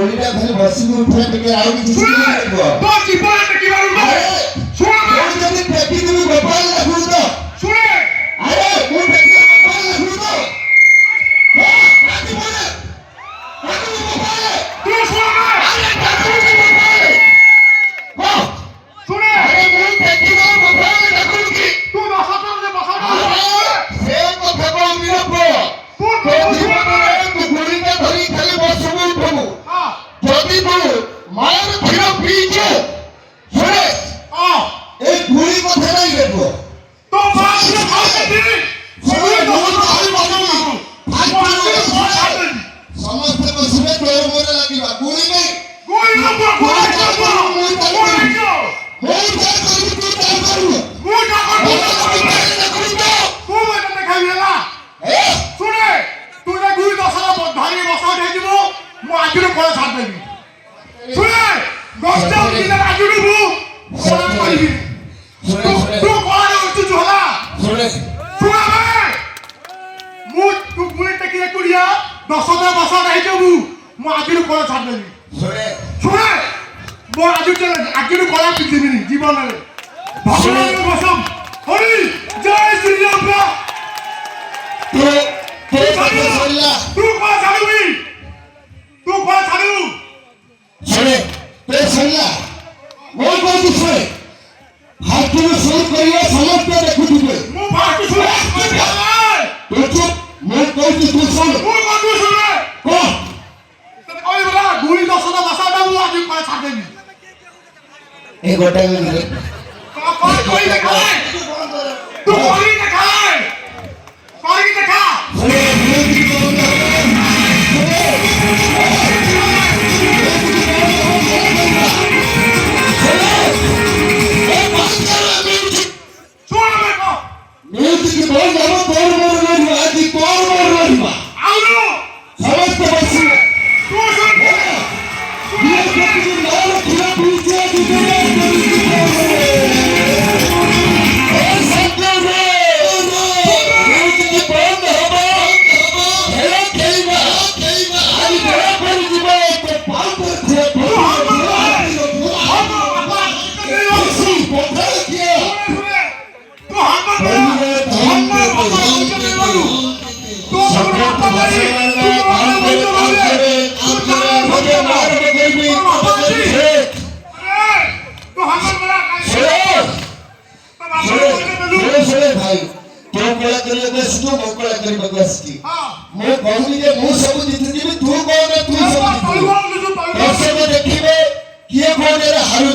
ଗୋଳିଟା ଖାଲି ବସିକି ଉଠିଲା ଟିକେ ଆଉ କିଛି ଶିଖିବ ତୋ ଜୀବନ ଟେକି ମାରୁନ ଶୁଣ ମୁଁ ଯଦି ଟେକି ଦେବି ଗୋପାଳ ଲାଗୁଛ ତ ଶୁଣ ଆରେ ମୁଁ ଟେକି ଗୋପାଳ ଲାଗୁଛ ତ ରାତି ବୋଲେ ରାତି ଗୋପାଳ ତୁ ଶୁଣ ଆରେ ଡାକୁଛି ଗୋପାଳ ଶୁଣ ଆରେ ମୁଁ ଟେକି ଦେବି ଗୋପାଳ ଡାକୁଛି ତୁ ବସା ସେ କଥା କହିବି ରେ ପୁଅ ତୋ ଜୀବନରେ ତୁ ଗୁଳିଟା ଧରି ଖାଲି ବସବୁ ଉଠବୁ ଯଦି ତୁ ମାର କ୍ଷୀର ପିଇଛୁ ଶୁଣେ ଏ ଗୁଳି କଥା ନାଇଁ ରେ ପୁଅ তো মাছরে খাওয়াতে সবাই দোকান খালি বসাবো ସମସ୍ତେ ବସିବେ ତୋର ମୋର ଲାଗିବା ଗୁଳି ନାଇଁ গোল না গোল না ମୁଁ ଯା କରିବି ତୁ ଯା କରିବୁ গোটা করব ଡାକୁଛି ତ তু মতে দেখাইলা শুনে তুই না গুই দশরা ধরি বসা উঠে দিব মু আজিরে কোলা ছাড় দেবি শুনে দশটা দিন আজিরে বু কোলা করবি তু কোলা উঠু ঝোলা ଶୁଣେ শুনে মু তু গুই টেকি একুড়িয়া দশটা বসা উঠে দিব মু আজিরে কোলা ছাড় দেবি ଶୁଣେ শুনে মু আজিরে কোলা পিছিবি জীবনে ভগবানের কসম হরি জয় শ্রীরাম ତୁ ତୋ କଥା ସରିଲା तू कौन छाड़ूगी तू कौन छाड़ू ଶୁଣେ ତୋ ସରିଲା ମୋ କହୁଛି ଶୁଣେ ହାତରୁ ଶୁଣ କରିବା ସମସ୍ତେ ଦେଖୁଥିବେ मु फास्ट सुन ତୁ ଚୁପ ମୁଁ କହୁଛି ତୁ ଶୁଣ मु कौन तू सुन କହ तने कोई बड़ा गुई दसदा बसादा मु आज कोला छाड़ देबी ଏ ଗୋଟାଏ ମିନିଟ୍ कौन कोई देखा तू कोई देखा कोई देखा ଶୁଣେ ମୁଁ सुन मेरे को म्यूजिक बंद हो तोर मोर रहबा आदि तोर मोर रहबा आउनु ସମସ୍ତେ ବସିବେ तू सुन ये व्यक्ति नाम खिला पीछे दिखे ए संगे म्यूजिक बंद होबो खेल खेलबा आज बड़ा कर जीवा तो पाउंड थे तू हम बाबा ऐसी पोखर किया तू हम बाबा तू संगत बसेला काम करे भगे मार के गई तू हम बड़ा सुरे भाई तो कला करिए बस तू मोकला करी बगसकी मैं कहूनी जे मु सब जितनी भी तू कौन है तू सब दर्शक देखिबे किए कोन रे हारु